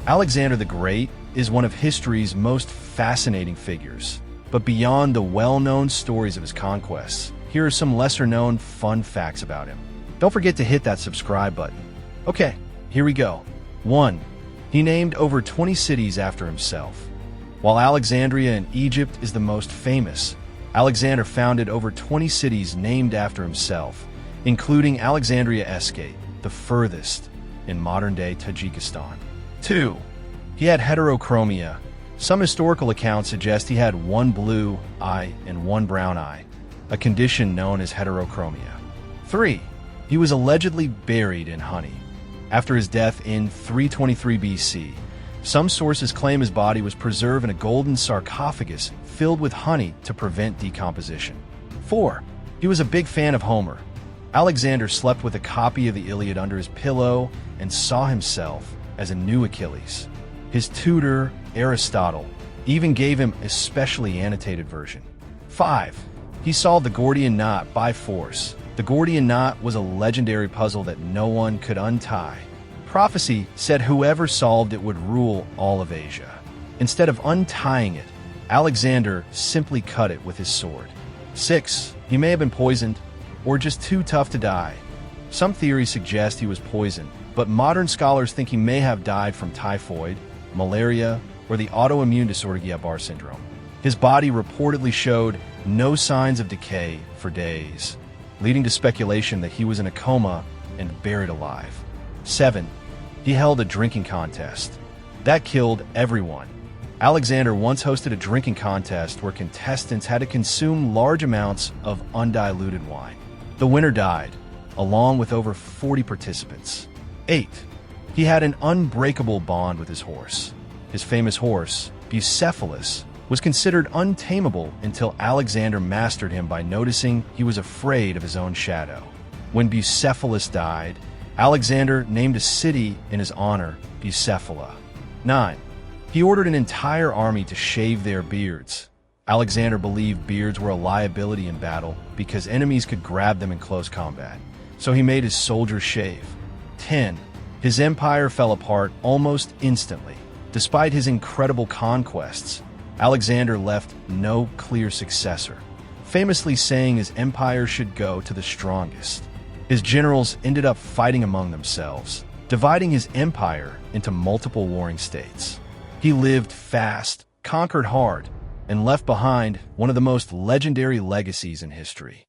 Alexander the Great is one of history's most fascinating figures. But beyond the well-known stories of his conquests, here are some lesser-known fun facts about him. Don't forget to hit that subscribe button. Okay, here we go. 1. He named over 20 cities after himself. While Alexandria in Egypt is the most famous, Alexander founded over 20 cities named after himself, including Alexandria Eskate, the furthest in modern-day Tajikistan. 2. He had heterochromia. Some historical accounts suggest he had one blue eye and one brown eye, a condition known as heterochromia. 3. He was allegedly buried in honey. After his death in 323 BC, some sources claim his body was preserved in a golden sarcophagus filled with honey to prevent decomposition. 4. He was a big fan of Homer. Alexander slept with a copy of the Iliad under his pillow and saw himself as a new Achilles. His tutor, Aristotle, even gave him a specially annotated version. 5. He solved the Gordian knot by force. The Gordian knot was a legendary puzzle that no one could untie. Prophecy said whoever solved it would rule all of Asia. Instead of untying it, Alexander simply cut it with his sword. 6. He may have been poisoned, or just too tough to die. Some theories suggest he was poisoned, but modern scholars think he may have died from typhoid, malaria, or the autoimmune disorder Guillain-Barré syndrome. His body reportedly showed no signs of decay for days, leading to speculation that he was in a coma and buried alive. 7. He held a drinking contest. That killed everyone. Alexander once hosted a drinking contest where contestants had to consume large amounts of undiluted wine. The winner died, along with over 40 participants. 8. He had an unbreakable bond with his horse. His famous horse, Bucephalus, was considered untamable until Alexander mastered him by noticing he was afraid of his own shadow. When Bucephalus died, Alexander named a city in his honor, Bucephala. 9. He ordered an entire army to shave their beards. Alexander believed beards were a liability in battle because enemies could grab them in close combat, so he made his soldiers shave. 10. His empire fell apart almost instantly. Despite his incredible conquests, Alexander left no clear successor, famously saying his empire should go to the strongest. His generals ended up fighting among themselves, dividing his empire into multiple warring states. He lived fast, conquered hard, and left behind one of the most legendary legacies in history.